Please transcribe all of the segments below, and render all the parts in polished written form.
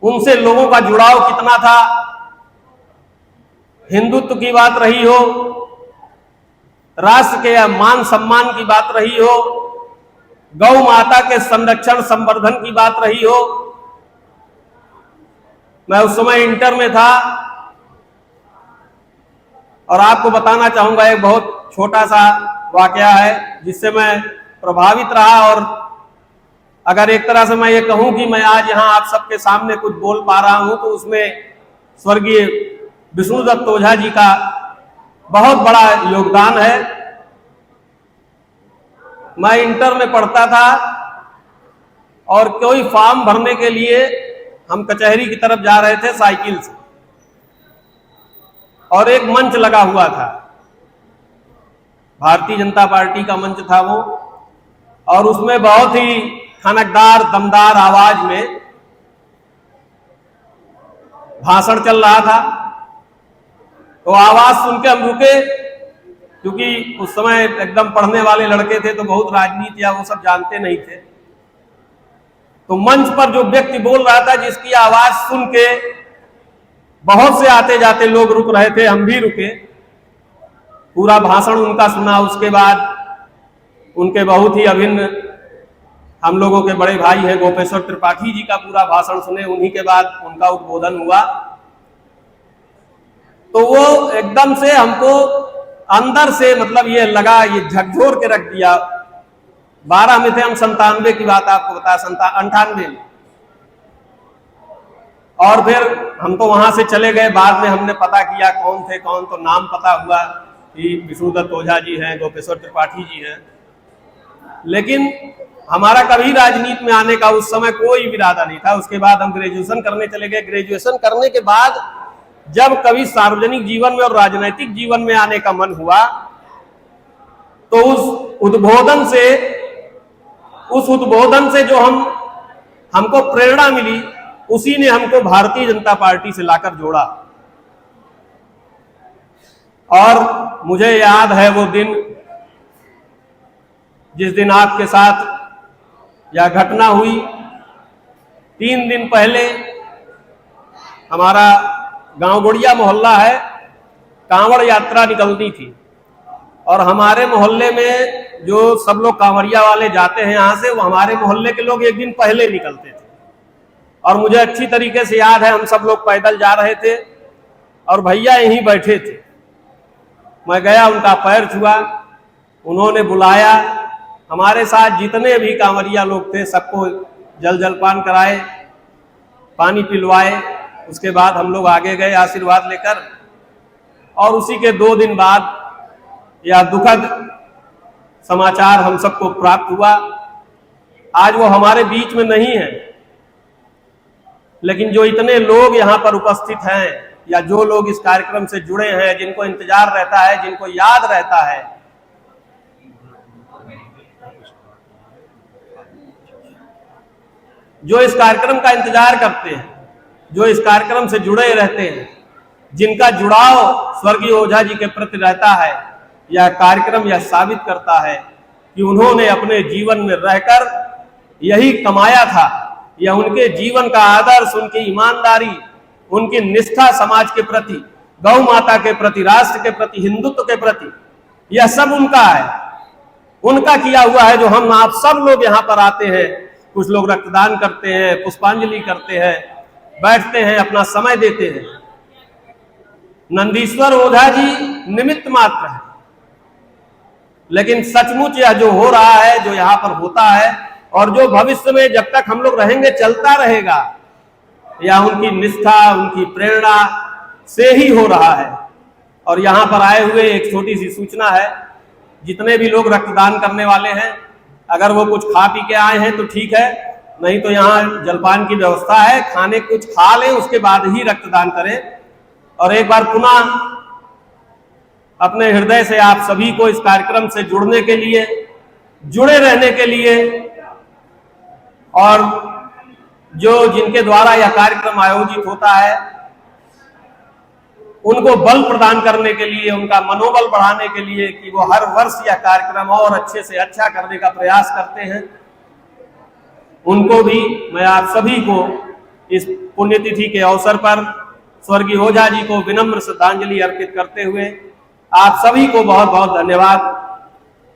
उनसे लोगों का जुड़ाव कितना था, हिंदुत्व की बात रही हो, राष्ट्र के या मान सम्मान की बात रही हो, गौ माता के संरक्षण संवर्धन की बात रही हो। मैं उस समय इंटर में था और आपको बताना चाहूंगा एक बहुत छोटा सा वाकया है जिससे मैं प्रभावित रहा, और अगर एक तरह से मैं ये कहूं कि मैं आज यहां आप सबके सामने कुछ बोल पा रहा हूं तो उसमें स्वर्गीय विष्णुदत्त ओझा जी का बहुत बड़ा योगदान है। मैं इंटर में पढ़ता था और कोई फॉर्म भरने के लिए हम कचहरी की तरफ जा रहे थे साइकिल से, और एक मंच लगा हुआ था, भारतीय जनता पार्टी का मंच था वो, और उसमें बहुत ही खनकदार दमदार आवाज में भाषण चल रहा था। तो आवाज सुन के हम रुके, क्योंकि उस समय एकदम पढ़ने वाले लड़के थे तो बहुत राजनीति या वो सब जानते नहीं थे। तो मंच पर जो व्यक्ति बोल रहा था, जिसकी आवाज सुन के बहुत से आते जाते लोग रुक रहे थे, हम भी रुके, पूरा भाषण उनका सुना। उसके बाद उनके बहुत ही अभिन्न हम लोगों के बड़े भाई हैं गोपेश्वर त्रिपाठी जी का पूरा भाषण सुने, उन्हीं के बाद उनका उद्बोधन हुआ। तो वो एकदम से हमको अंदर से मतलब ये लगा, ये झकझोर के रख दिया। 12 में थे हम, 97 की बात आपको बता, 98 में। और फिर हम तो वहां से चले गए, बाद में हमने पता किया कौन थे कौन, तो नाम पता हुआ कि विष्णुदत्त ओझा जी हैं, गोपेश्वर त्रिपाठी जी हैं। लेकिन हमारा कभी राजनीति में आने का उस समय कोई इरादा नहीं था। उसके बाद हम ग्रेजुएशन करने चले गए। ग्रेजुएशन करने के बाद जब कभी सार्वजनिक जीवन में और राजनीतिक जीवन में आने का मन हुआ तो उस उद्बोधन से जो हमको प्रेरणा मिली, उसी ने हमको भारतीय जनता पार्टी से लाकर जोड़ा। और मुझे याद है वो दिन जिस दिन आपके साथ यह घटना हुई। 3 दिन पहले हमारा गांव गोड़िया मोहल्ला है, कांवड़ यात्रा निकलती थी, और हमारे मोहल्ले में जो सब लोग कांवड़िया वाले जाते हैं यहाँ से, वो हमारे मोहल्ले के लोग एक दिन पहले निकलते थे। और मुझे अच्छी तरीके से याद है, हम सब लोग पैदल जा रहे थे और भैया यहीं बैठे थे। मैं गया, उनका पैर छुआ, उन्होंने बुलाया, हमारे साथ जितने भी कांवरिया लोग थे सबको जलपान कराए, पानी पिलवाए। उसके बाद हम लोग आगे गए आशीर्वाद लेकर, और उसी के 2 दिन बाद यह दुखद समाचार हम सबको प्राप्त हुआ। आज वो हमारे बीच में नहीं है, लेकिन जो इतने लोग यहाँ पर उपस्थित हैं या जो लोग इस कार्यक्रम से जुड़े हैं, जिनको इंतजार रहता है, जिनको याद रहता है, जो इस कार्यक्रम का इंतजार करते हैं, जो इस कार्यक्रम से जुड़े रहते हैं, जिनका जुड़ाव स्वर्गीय ओझा जी के प्रति रहता है, यह कार्यक्रम यह साबित करता है कि उन्होंने अपने जीवन में रहकर यही कमाया था। यह उनके जीवन का आदर्श, उनकी ईमानदारी, उनकी निष्ठा समाज के प्रति, गौ माता के प्रति, राष्ट्र के प्रति, हिंदुत्व के प्रति, यह सब उनका है, उनका किया हुआ है। जो हम आप सब लोग यहाँ पर आते हैं, कुछ लोग रक्तदान करते हैं, पुष्पांजलि करते हैं, बैठते हैं, अपना समय देते हैं। नंदीश्वर ओझा जी निमित्त मात्र है, लेकिन सचमुच यह जो हो रहा है, जो यहाँ पर होता है, और जो भविष्य में जब तक हम लोग रहेंगे चलता रहेगा, यह उनकी निष्ठा, उनकी प्रेरणा से ही हो रहा है। और यहाँ पर आए हुए एक छोटी सी सूचना है, जितने भी लोग रक्तदान करने वाले हैं, अगर वो कुछ खा पी के आए हैं तो ठीक है, नहीं तो यहाँ जलपान की व्यवस्था है, खाने कुछ खा लें, उसके बाद ही रक्तदान करें। और एक बार पुनः अपने हृदय से आप सभी को इस कार्यक्रम से जुड़ने के लिए, जुड़े रहने के लिए, और जो जिनके द्वारा यह कार्यक्रम आयोजित होता है उनको बल प्रदान करने के लिए, उनका मनोबल बढ़ाने के लिए कि वो हर वर्ष यह कार्यक्रम और अच्छे से अच्छा करने का प्रयास करते हैं, उनको भी मैं आप सभी को इस पुण्यतिथि के अवसर पर स्वर्गीय ओझा जी को विनम्र श्रद्धांजलि अर्पित करते हुए आप सभी को बहुत बहुत धन्यवाद।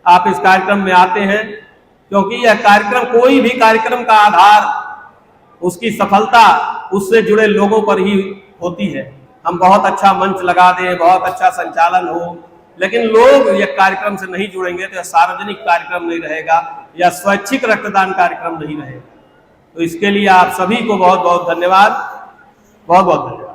आप इस कार्यक्रम में आते हैं क्योंकि यह कार्यक्रम, कोई भी कार्यक्रम का आधार उसकी सफलता उससे जुड़े लोगों पर ही होती है। हम बहुत अच्छा मंच लगा दें, बहुत अच्छा संचालन हो, लेकिन लोग यह कार्यक्रम से नहीं जुड़ेंगे तो यह सार्वजनिक कार्यक्रम नहीं रहेगा, या स्वैच्छिक रक्तदान कार्यक्रम नहीं रहेगा। तो इसके लिए आप सभी को बहुत बहुत धन्यवाद, बहुत बहुत धन्यवाद।